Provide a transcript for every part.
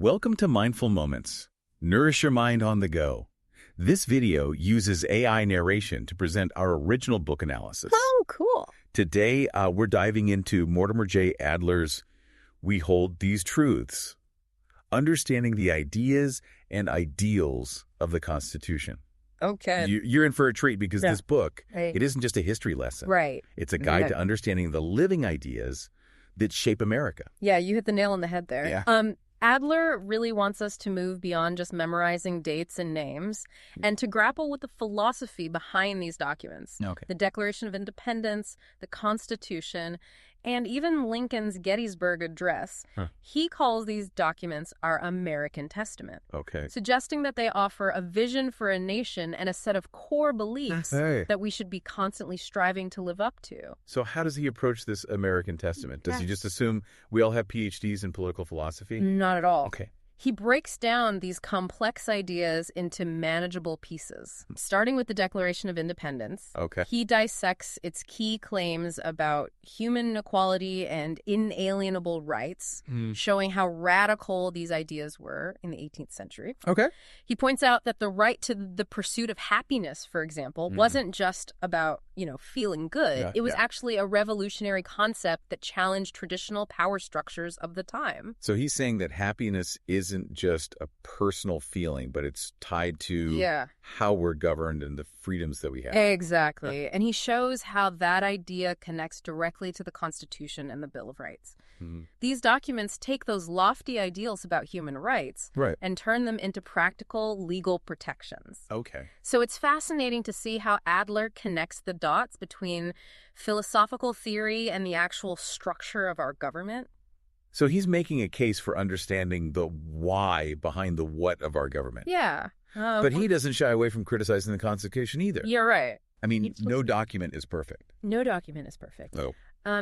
Welcome to Mindful Moments. Nourish your mind on the go. This video uses AI narration to present our original book analysis. Oh, cool. Today, we're diving into Mortimer J. Adler's We Hold These Truths, understanding the ideas and ideals of the Constitution. Okay. You're in for a treat because this book, Right. it isn't just a history lesson. Right. It's a guide to understanding the living ideas that shape America. Yeah, you hit the nail on the head there. Yeah. Adler really wants us to move beyond just memorizing dates and names and to grapple with the philosophy behind these documents. Okay. The Declaration of Independence, the Constitution, and even Lincoln's Gettysburg Address. He calls these documents our American Testament, Okay. suggesting that they offer a vision for a nation and a set of core beliefs Hey. that we should be constantly striving to live up to. So how does he approach this American Testament? Does he just assume we all have PhDs in political philosophy? Not at all. Okay. He breaks down these complex ideas into manageable pieces. Starting with the Declaration of Independence, Okay. he dissects its key claims about human equality and inalienable rights, showing how radical these ideas were in the 18th century. Okay. He points out that the right to the pursuit of happiness, for example, wasn't just about, feeling good. It was actually a revolutionary concept that challenged traditional power structures of the time. So he's saying that happiness isn't just a personal feeling, but it's tied to how we're governed and the freedoms that we have. Exactly. And he shows how that idea connects directly to the Constitution and the Bill of Rights. These documents take those lofty ideals about human rights and turn them into practical legal protections. Okay. So it's fascinating to see how Adler connects the dots between philosophical theory and the actual structure of our government. So he's making a case for understanding the why behind the what of our government. Yeah. But he doesn't shy away from criticizing the Constitution either. You're right. I mean, no document is perfect. No document is perfect. Oh.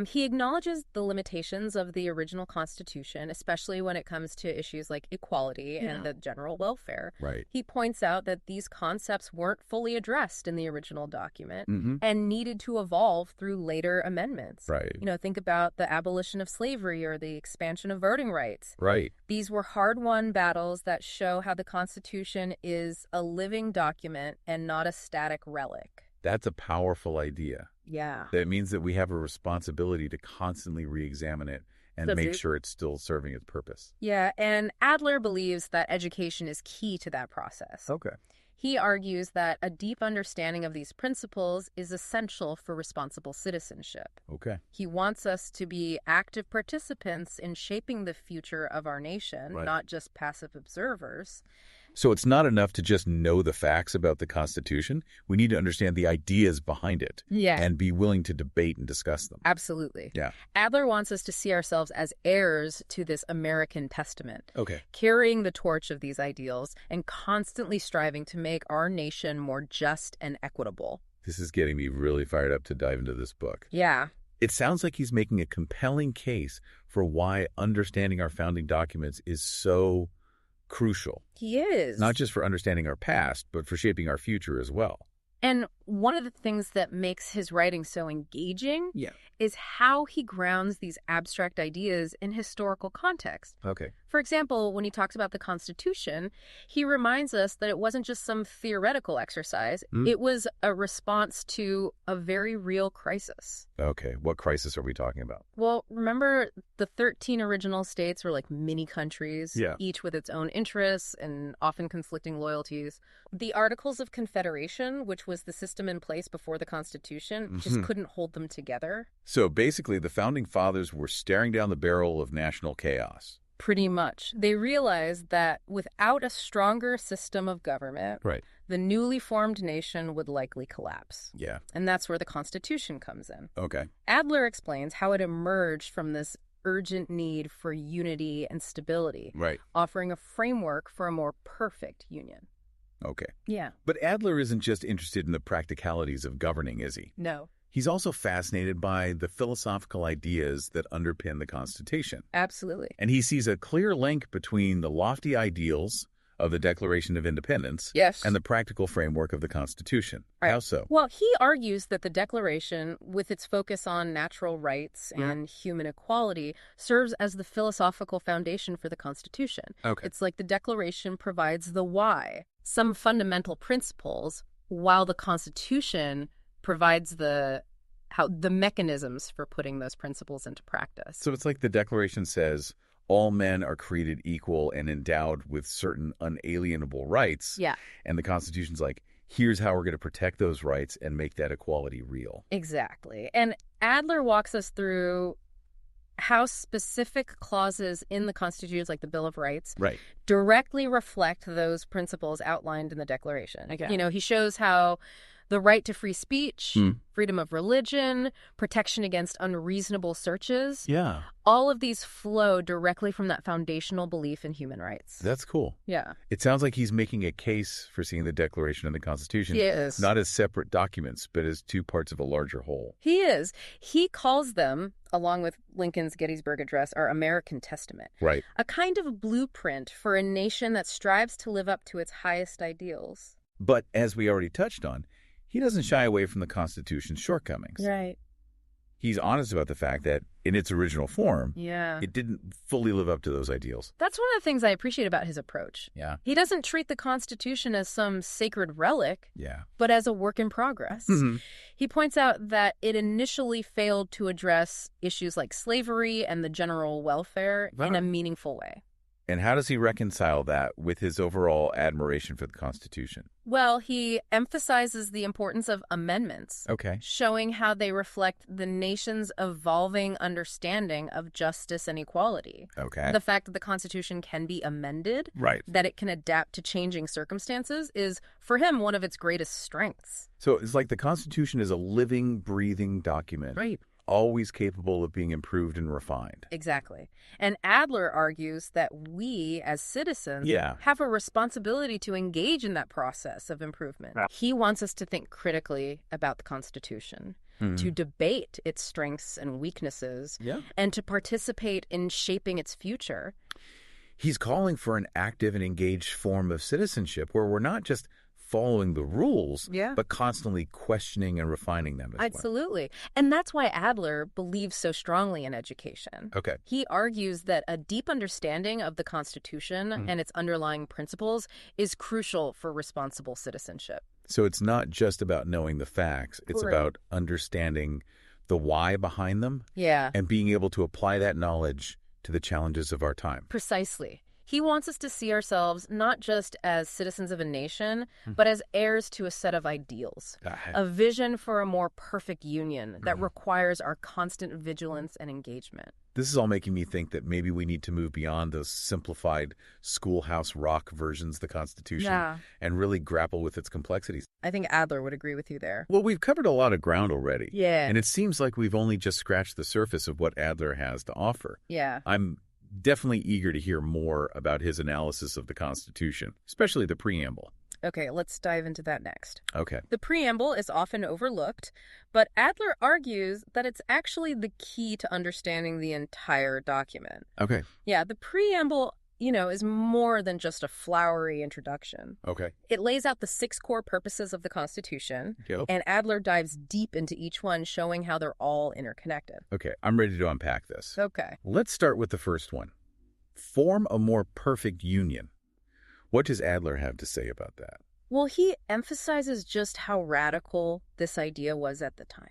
He acknowledges the limitations of the original Constitution, especially when it comes to issues like equality and the general welfare. Right. He points out that these concepts weren't fully addressed in the original document and needed to evolve through later amendments. Right. Think about the abolition of slavery or the expansion of voting rights. Right. These were hard-won battles that show how the Constitution is a living document and not a static relic. That's a powerful idea. Yeah. That means that we have a responsibility to constantly re-examine it and make sure it's still serving its purpose. Yeah, and Adler believes that education is key to that process. Okay. He argues that a deep understanding of these principles is essential for responsible citizenship. Okay. He wants us to be active participants in shaping the future of our nation, not just passive observers. So it's not enough to just know the facts about the Constitution. We need to understand the ideas behind it and be willing to debate and discuss them. Absolutely. Yeah. Adler wants us to see ourselves as heirs to this American Testament, Okay. carrying the torch of these ideals and constantly striving to make our nation more just and equitable. This is getting me really fired up to dive into this book. Yeah. It sounds like he's making a compelling case for why understanding our founding documents is so crucial. He is. Not just for understanding our past, but for shaping our future as well. And one of the things that makes his writing so engaging is how he grounds these abstract ideas in historical context. Okay. For example, when he talks about the Constitution, he reminds us that it wasn't just some theoretical exercise. It was a response to a very real crisis. Okay. What crisis are we talking about? Well, remember the 13 original states were like mini countries, each with its own interests and often conflicting loyalties. The Articles of Confederation, which was the system in place before the Constitution, just couldn't hold them together. So basically, the Founding Fathers were staring down the barrel of national chaos. Pretty much. They realized that without a stronger system of government, the newly formed nation would likely collapse. Yeah. And that's where the Constitution comes in. Okay. Adler explains how it emerged from this urgent need for unity and stability, offering a framework for a more perfect union. Okay. Yeah. But Adler isn't just interested in the practicalities of governing, is he? No. He's also fascinated by the philosophical ideas that underpin the Constitution. Absolutely. And he sees a clear link between the lofty ideals of the Declaration of Independence Yes. and the practical framework of the Constitution. Right. How so? Well, he argues that the Declaration, with its focus on natural rights and human equality, serves as the philosophical foundation for the Constitution. Okay. It's like the Declaration provides the why, some fundamental principles, while the Constitution provides the mechanisms for putting those principles into practice. So it's like the Declaration says all men are created equal and endowed with certain unalienable rights. Yeah. And the Constitution's like, here's how we're going to protect those rights and make that equality real. Exactly. And Adler walks us through how specific clauses in the Constitution, like the Bill of Rights, directly reflect those principles outlined in the Declaration. Okay. You know, he shows how the right to free speech, freedom of religion, protection against unreasonable searches, all of these flow directly from that foundational belief in human rights. That's cool. Yeah. It sounds like he's making a case for seeing the Declaration and the Constitution not as separate documents, but as two parts of a larger whole. He is. He calls them, along with Lincoln's Gettysburg Address, our American Testament. Right. A kind of blueprint for a nation that strives to live up to its highest ideals. But as we already touched on, he doesn't shy away from the Constitution's shortcomings. Right. He's honest about the fact that in its original form, Yeah. it didn't fully live up to those ideals. That's one of the things I appreciate about his approach. Yeah. He doesn't treat the Constitution as some sacred relic, Yeah. but as a work in progress. Mm-hmm. He points out that it initially failed to address issues like slavery and the general welfare in a meaningful way. And how does he reconcile that with his overall admiration for the Constitution? Well, he emphasizes the importance of amendments, showing how they reflect the nation's evolving understanding of justice and equality. The fact that the Constitution can be amended, that it can adapt to changing circumstances, is, for him, one of its greatest strengths. So it's like the Constitution is a living, breathing document. Always capable of being improved and refined. Exactly. And Adler argues that we, as citizens, have a responsibility to engage in that process of improvement. He wants us to think critically about the Constitution, to debate its strengths and weaknesses, and to participate in shaping its future. He's calling for an active and engaged form of citizenship where we're not just following the rules, but constantly questioning and refining them as Absolutely. And that's why Adler believes so strongly in education. He argues that a deep understanding of the Constitution and its underlying principles is crucial for responsible citizenship. So it's not just about knowing the facts, it's about understanding the why behind them and being able to apply that knowledge to the challenges of our time. Precisely. He wants us to see ourselves not just as citizens of a nation, but as heirs to a set of ideals, a vision for a more perfect union that requires our constant vigilance and engagement. This is all making me think that maybe we need to move beyond those simplified schoolhouse rock versions of the Constitution and really grapple with its complexities. I think Adler would agree with you there. Well, we've covered a lot of ground already. Yeah. And it seems like we've only just scratched the surface of what Adler has to offer. Yeah. I'm definitely eager to hear more about his analysis of the Constitution, especially the preamble. Okay, let's dive into that next. Okay. The preamble is often overlooked, but Adler argues that it's actually the key to understanding the entire document. Okay. Yeah, the preamble, is more than just a flowery introduction. Okay. It lays out the 6 core purposes of the Constitution, and Adler dives deep into each one, showing how they're all interconnected. Okay, I'm ready to unpack this. Okay. Let's start with the first one. Form a more perfect union. What does Adler have to say about that? Well, he emphasizes just how radical this idea was at the time.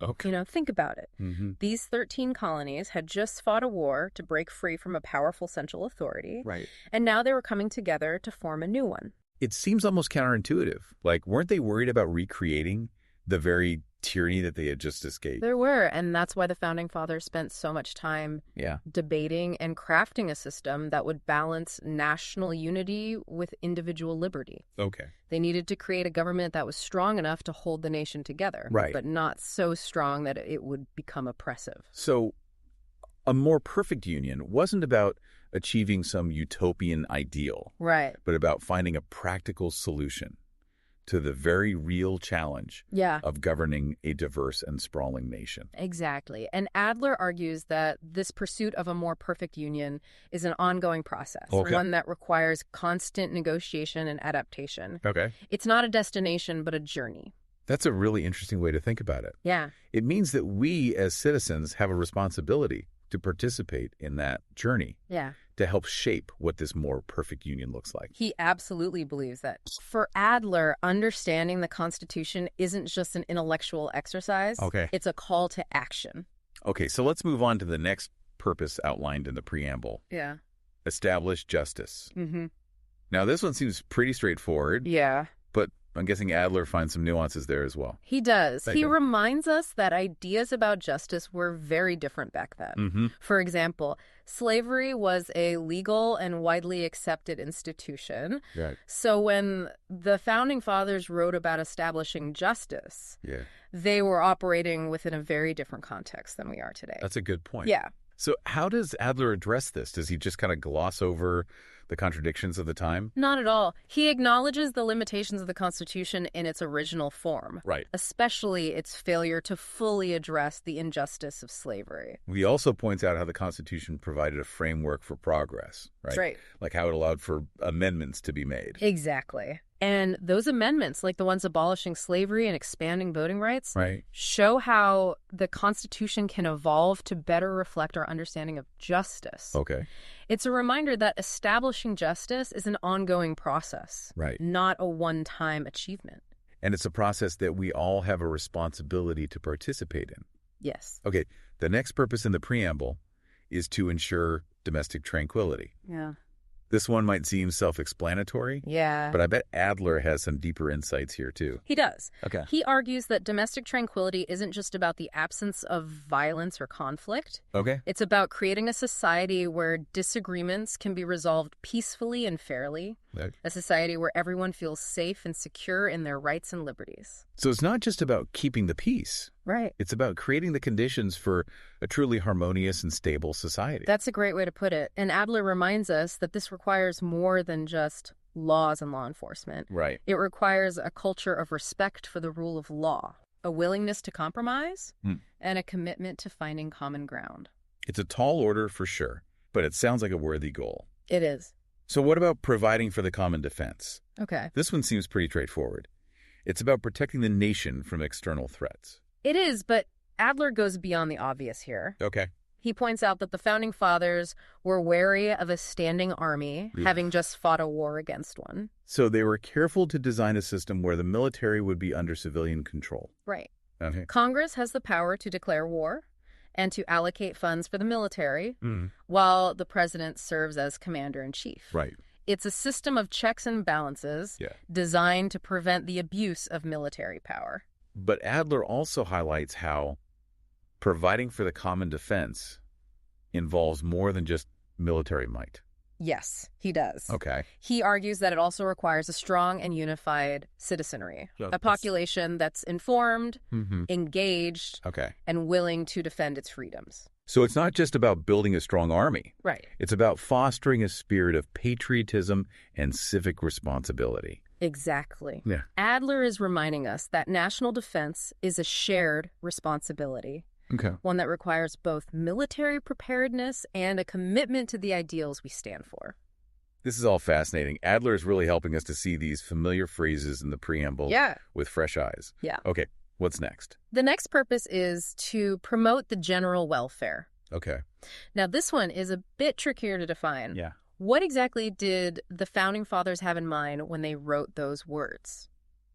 Okay. Think about it. These 13 colonies had just fought a war to break free from a powerful central authority. And now they were coming together to form a new one. It seems almost counterintuitive. Like, weren't they worried about recreating the very tyranny that they had just escaped? There were, and that's why the Founding Fathers spent so much time debating and crafting a system that would balance national unity with individual liberty. Okay. They needed to create a government that was strong enough to hold the nation together, but not so strong that it would become oppressive. So a more perfect union wasn't about achieving some utopian ideal, but about finding a practical solution to the very real challenge Yeah. of governing a diverse and sprawling nation. Exactly. And Adler argues that this pursuit of a more perfect union is an ongoing process, one that requires constant negotiation and adaptation. Okay. It's not a destination, but a journey. That's a really interesting way to think about it. Yeah. It means that we as citizens have a responsibility to participate in that journey. Yeah. To help shape what this more perfect union looks like. He absolutely believes that. For Adler, understanding the Constitution isn't just an intellectual exercise. Okay. It's a call to action. Okay, so let's move on to the next purpose outlined in the preamble. Yeah. Establish justice. Mm-hmm. Now, this one seems pretty straightforward. Yeah. But I'm guessing Adler finds some nuances there as well. He does. He reminds us that ideas about justice were very different back then. Mm-hmm. For example, slavery was a legal and widely accepted institution. Right. So when the Founding Fathers wrote about establishing justice, they were operating within a very different context than we are today. That's a good point. Yeah. So how does Adler address this? Does he just kind of gloss over the contradictions of the time? Not at all. He acknowledges the limitations of the Constitution in its original form. Right. Especially its failure to fully address the injustice of slavery. He also points out how the Constitution provided a framework for progress, right? That's right. Like how it allowed for amendments to be made. Exactly. And those amendments, like the ones abolishing slavery and expanding voting rights, show how the Constitution can evolve to better reflect our understanding of justice. Okay. It's a reminder that establishing justice is an ongoing process, not a one-time achievement. And it's a process that we all have a responsibility to participate in. Yes. Okay, the next purpose in the preamble is to ensure domestic tranquility. Yeah. This one might seem self-explanatory, but I bet Adler has some deeper insights here too. He does. Okay. He argues that domestic tranquility isn't just about the absence of violence or conflict. Okay. It's about creating a society where disagreements can be resolved peacefully and fairly, a society where everyone feels safe and secure in their rights and liberties. So it's not just about keeping the peace. Right. It's about creating the conditions for a truly harmonious and stable society. That's a great way to put it. And Adler reminds us that this requires more than just laws and law enforcement. Right. It requires a culture of respect for the rule of law, a willingness to compromise, and a commitment to finding common ground. It's a tall order for sure, but it sounds like a worthy goal. It is. So what about providing for the common defense? Okay. This one seems pretty straightforward. It's about protecting the nation from external threats. It is, but Adler goes beyond the obvious here. Okay. He points out that the Founding Fathers were wary of a standing army, having just fought a war against one. So they were careful to design a system where the military would be under civilian control. Right. Okay. Congress has the power to declare war and to allocate funds for the military, while the president serves as commander-in-chief. Right. It's a system of checks and balances designed to prevent the abuse of military power. But Adler also highlights how providing for the common defense involves more than just military might. Yes, he does. Okay. He argues that it also requires a strong and unified citizenry, a population that's informed, engaged, and willing to defend its freedoms. So it's not just about building a strong army. Right. It's about fostering a spirit of patriotism and civic responsibility. Exactly. Yeah. Adler is reminding us that national defense is a shared responsibility. Okay. One that requires both military preparedness and a commitment to the ideals we stand for. This is all fascinating. Adler is really helping us to see these familiar phrases in the preamble with fresh eyes. Yeah. Okay, what's next? The next purpose is to promote the general welfare. Okay. Now, this one is a bit trickier to define. Yeah. What exactly did the Founding Fathers have in mind when they wrote those words?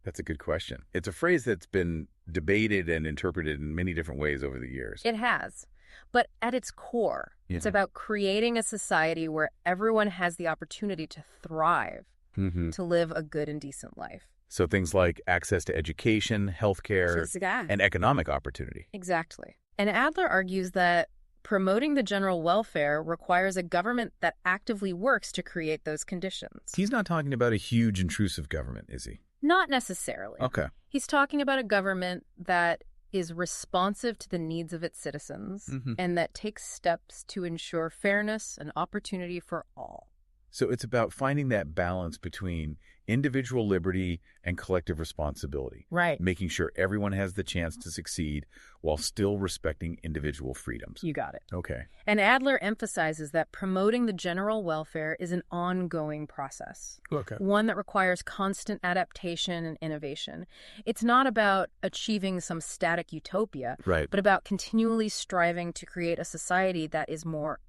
That's a good question. It's a phrase that's been debated and interpreted in many different ways over the years. It has. But at its core, it's about creating a society where everyone has the opportunity to thrive, to live a good and decent life. So things like access to education, healthcare, and economic opportunity. Exactly. And Adler argues that promoting the general welfare requires a government that actively works to create those conditions. He's not talking about a huge intrusive government, is he? Not necessarily. Okay. He's talking about a government that is responsive to the needs of its citizens and that takes steps to ensure fairness and opportunity for all. So it's about finding that balance between individual liberty and collective responsibility. Right. Making sure everyone has the chance to succeed while still respecting individual freedoms. You got it. Okay. And Adler emphasizes that promoting the general welfare is an ongoing process. Okay. One that requires constant adaptation and innovation. It's not about achieving some static utopia, Right. but about continually striving to create a society that is more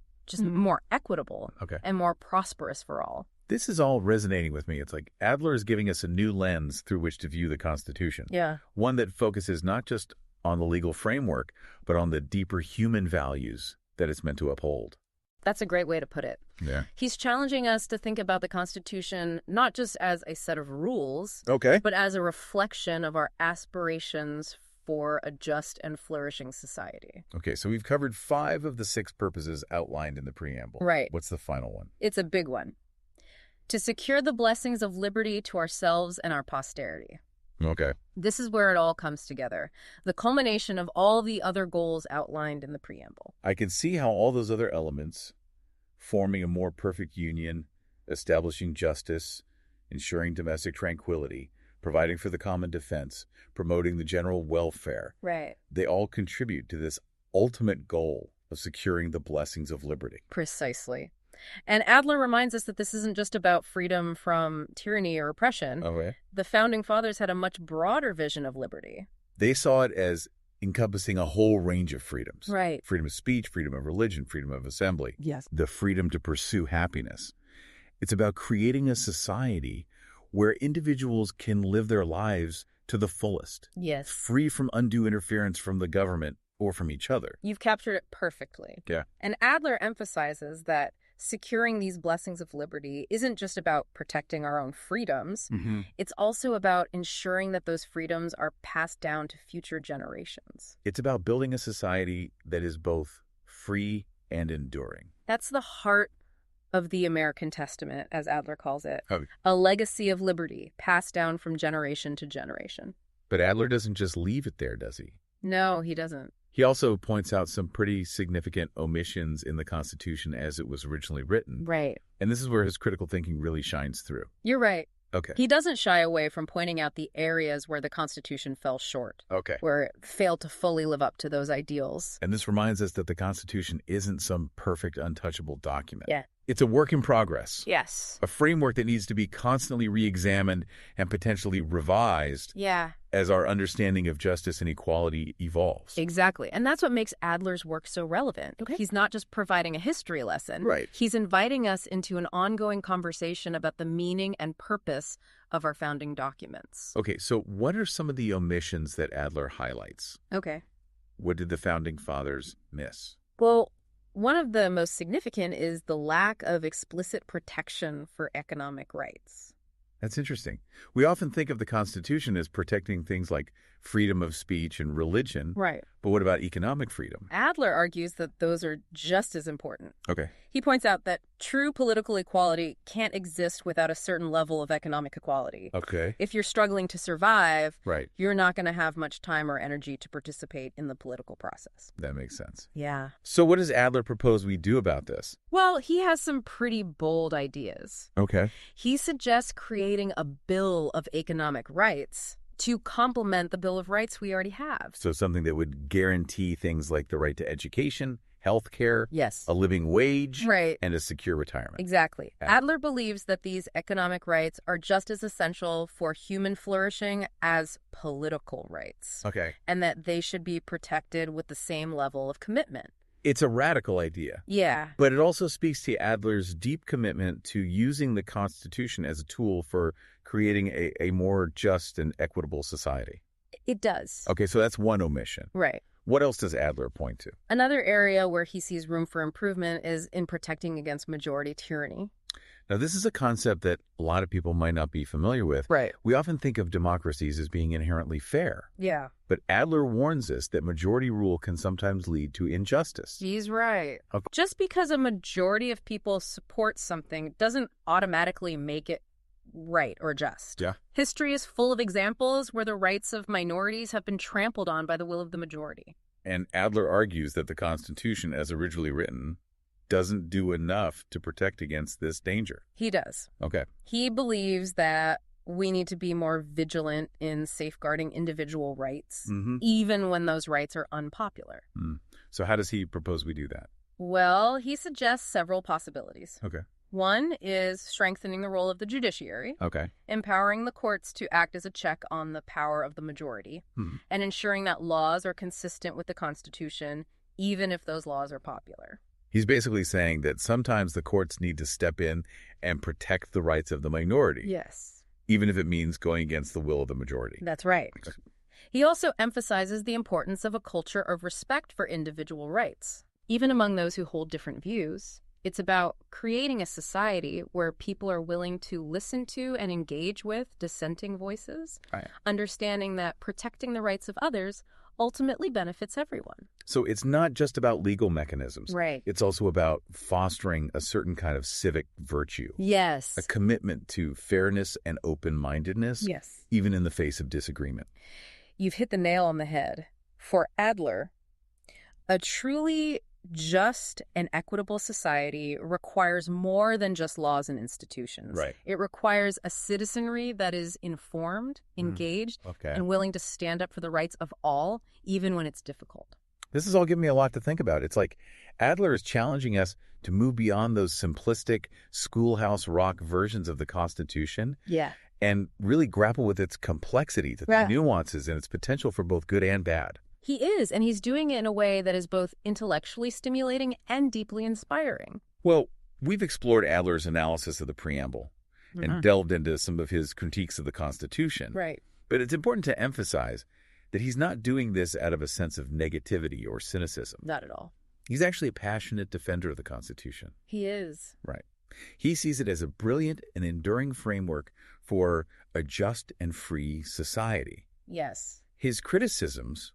equitable and more prosperous for all. This is all resonating with me. It's like Adler is giving us a new lens through which to view the Constitution. Yeah. One that focuses not just on the legal framework, but on the deeper human values that it's meant to uphold. That's a great way to put it. Yeah. He's challenging us to think about the Constitution not just as a set of rules, but as a reflection of our aspirations for a just and flourishing society. Okay, so we've covered 5 of the 6 purposes outlined in the preamble. Right. What's the final one? It's a big one. To secure the blessings of liberty to ourselves and our posterity. Okay. This is where it all comes together. The culmination of all the other goals outlined in the preamble. I can see how all those other elements, forming a more perfect union, establishing justice, ensuring domestic tranquility, providing for the common defense, promoting the general welfare. Right. They all contribute to this ultimate goal of securing the blessings of liberty. Precisely. And Adler reminds us that this isn't just about freedom from tyranny or oppression. Okay. The Founding Fathers had a much broader vision of liberty. They saw it as encompassing a whole range of freedoms. Right. Freedom of speech, freedom of religion, freedom of assembly. Yes. The freedom to pursue happiness. It's about creating a society where individuals can live their lives to the fullest. Yes. Free from undue interference from the government or from each other. You've captured it perfectly. Yeah. And Adler emphasizes that securing these blessings of liberty isn't just about protecting our own freedoms. Mm-hmm. It's also about ensuring that those freedoms are passed down to future generations. It's about building a society that is both free and enduring. That's the heart of the American Testament, as Adler calls it. Oh. A legacy of liberty passed down from generation to generation. But Adler doesn't just leave it there, does he? No, he doesn't. He also points out some pretty significant omissions in the Constitution as it was originally written. Right. And this is where his critical thinking really shines through. You're right. Okay. He doesn't shy away from pointing out the areas where the Constitution fell short. Okay. Where it failed to fully live up to those ideals. And this reminds us that the Constitution isn't some perfect, untouchable document. Yeah. It's a work in progress. Yes. A framework that needs to be constantly re-examined and potentially revised as our understanding of justice and equality evolves. Exactly. And that's what makes Adler's work so relevant. Okay. He's not just providing a history lesson. Right. He's inviting us into an ongoing conversation about the meaning and purpose of our founding documents. Okay, so what are some of the omissions that Adler highlights? Okay. What did the Founding Fathers miss? Well, one of the most significant is the lack of explicit protection for economic rights. That's interesting. We often think of the Constitution as protecting things like freedom of speech and religion. Right. But what about economic freedom? Adler argues that those are just as important. Okay. He points out that true political equality can't exist without a certain level of economic equality. Okay. If you're struggling to survive, right, you're not going to have much time or energy to participate in the political process. That makes sense. Yeah. So what does Adler propose we do about this? Well, he has some pretty bold ideas. Okay. He suggests creating a Bill of Economic Rights to complement the Bill of Rights we already have. So something that would guarantee things like the right to education, health care, yes, a living wage, right, and a secure retirement. Exactly. Adler believes that these economic rights are just as essential for human flourishing as political rights. Okay. And that they should be protected with the same level of commitment. It's a radical idea. Yeah. But it also speaks to Adler's deep commitment to using the Constitution as a tool for creating a more just and equitable society. It does. Okay, so that's one omission. Right. What else does Adler point to? Another area where he sees room for improvement is in protecting against majority tyranny. Now, this is a concept that a lot of people might not be familiar with. Right. We often think of democracies as being inherently fair. Yeah. But Adler warns us that majority rule can sometimes lead to injustice. He's right. Okay. Just because a majority of people support something doesn't automatically make it right or just. Yeah. History is full of examples where the rights of minorities have been trampled on by the will of the majority. And Adler argues that the Constitution, as originally written, doesn't do enough to protect against this danger. He does. Okay. He believes that we need to be more vigilant in safeguarding individual rights, even when those rights are unpopular. So how does he propose we do that? Well, he suggests several possibilities. Okay. One is strengthening the role of the judiciary, empowering the courts to act as a check on the power of the majority, and ensuring that laws are consistent with the Constitution, even if those laws are popular. He's basically saying that sometimes the courts need to step in and protect the rights of the minority. Yes. Even if it means going against the will of the majority. That's right. He also emphasizes the importance of a culture of respect for individual rights. Even among those who hold different views, it's about creating a society where people are willing to listen to and engage with dissenting voices, understanding that protecting the rights of others ultimately benefits everyone. So it's not just about legal mechanisms. Right. It's also about fostering a certain kind of civic virtue. Yes. A commitment to fairness and open-mindedness, even in the face of disagreement. You've hit the nail on the head. For Adler, a truly just and equitable society requires more than just laws and institutions. Right. It requires a citizenry that is informed, engaged, and willing to stand up for the rights of all, even when it's difficult. This is all giving me a lot to think about. It's like Adler is challenging us to move beyond those simplistic schoolhouse rock versions of the Constitution. And really grapple with its complexity, the nuances, and its potential for both good and bad. He is, and he's doing it in a way that is both intellectually stimulating and deeply inspiring. Well, we've explored Adler's analysis of the preamble and delved into some of his critiques of the Constitution. Right. But it's important to emphasize that he's not doing this out of a sense of negativity or cynicism. Not at all. He's actually a passionate defender of the Constitution. He is. Right. He sees it as a brilliant and enduring framework for a just and free society. Yes. His criticisms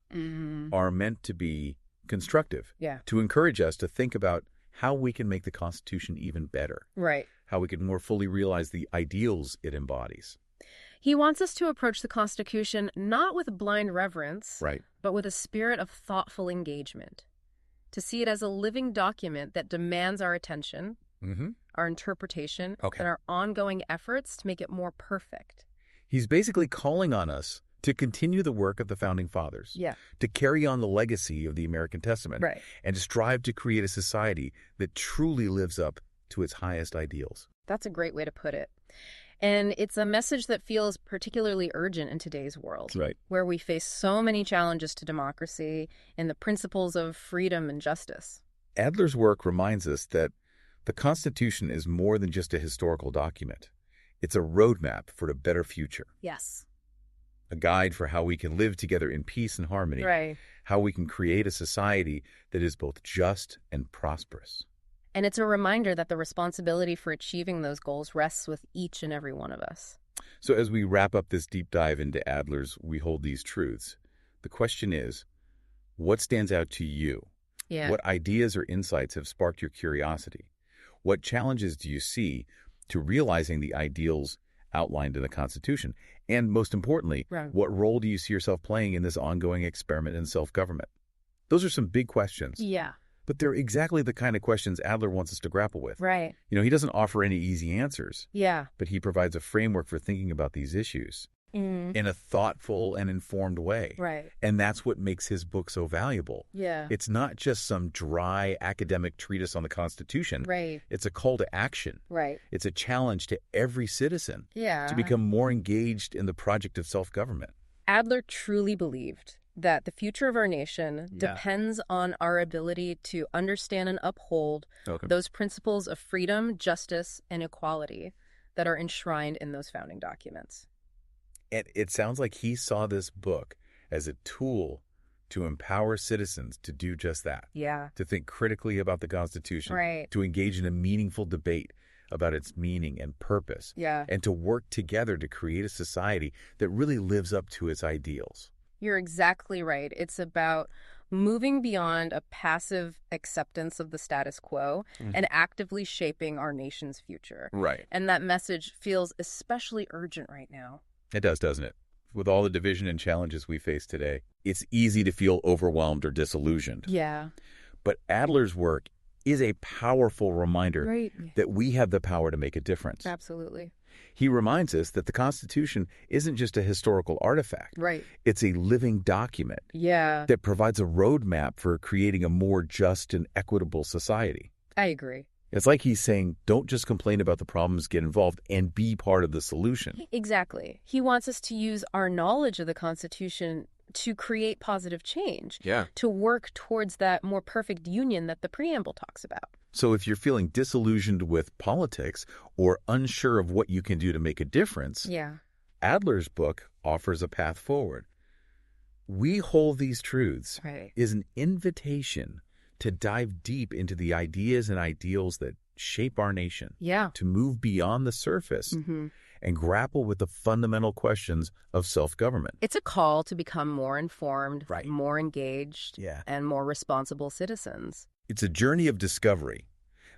are meant to be constructive, to encourage us to think about how we can make the Constitution even better, how we can more fully realize the ideals it embodies. He wants us to approach the Constitution not with blind reverence, but with a spirit of thoughtful engagement, to see it as a living document that demands our attention, our interpretation, and our ongoing efforts to make it more perfect. He's basically calling on us to continue the work of the Founding Fathers, to carry on the legacy of the American Testament, and to strive to create a society that truly lives up to its highest ideals. That's a great way to put it. And it's a message that feels particularly urgent in today's world, where we face so many challenges to democracy and the principles of freedom and justice. Adler's work reminds us that the Constitution is more than just a historical document. It's a roadmap for a better future. Yes. A guide for how we can live together in peace and harmony, how we can create a society that is both just and prosperous. And it's a reminder that the responsibility for achieving those goals rests with each and every one of us. So as we wrap up this deep dive into Adler's We Hold These Truths, the question is, what stands out to you? What ideas or insights have sparked your curiosity? What challenges do you see to realizing the ideals outlined in the Constitution? And most importantly, what role do you see yourself playing in this ongoing experiment in self-government? Those are some big questions. But they're exactly the kind of questions Adler wants us to grapple with. You know, he doesn't offer any easy answers. But he provides a framework for thinking about these issues in a thoughtful and informed way. And that's what makes his book so valuable. It's not just some dry academic treatise on the Constitution. It's a call to action. It's a challenge to every citizen to become more engaged in the project of self-government. Adler truly believed that the future of our nation depends on our ability to understand and uphold those principles of freedom, justice, and equality that are enshrined in those founding documents. And it sounds like he saw this book as a tool to empower citizens to do just that. To think critically about the Constitution, to engage in a meaningful debate about its meaning and purpose, and to work together to create a society that really lives up to its ideals. You're exactly right. It's about moving beyond a passive acceptance of the status quo and actively shaping our nation's future. And that message feels especially urgent right now. It does, doesn't it? With all the division and challenges we face today, it's easy to feel overwhelmed or disillusioned. Yeah. But Adler's work is a powerful reminder that we have the power to make a difference. Absolutely. He reminds us that the Constitution isn't just a historical artifact. It's a living document that provides a roadmap for creating a more just and equitable society. I agree. It's like he's saying, don't just complain about the problems, get involved, and be part of the solution. Exactly. He wants us to use our knowledge of the Constitution to create positive change, to work towards that more perfect union that the preamble talks about. So if you're feeling disillusioned with politics or unsure of what you can do to make a difference, Adler's book offers a path forward. We Hold These Truths is an invitation to dive deep into the ideas and ideals that shape our nation, to move beyond the surface and grapple with the fundamental questions of self-government. It's a call to become more informed, more engaged, and more responsible citizens. It's a journey of discovery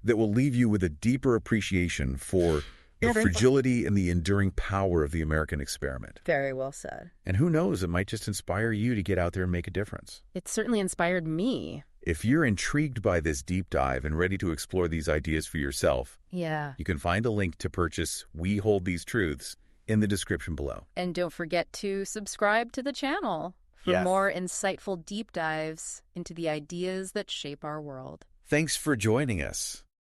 that will leave you with a deeper appreciation for the fragility and the enduring power of the American experiment. Very well said. And who knows, it might just inspire you to get out there and make a difference. It certainly inspired me. If you're intrigued by this deep dive and ready to explore these ideas for yourself, you can find a link to purchase We Hold These Truths in the description below. And don't forget to subscribe to the channel for more insightful deep dives into the ideas that shape our world. Thanks for joining us.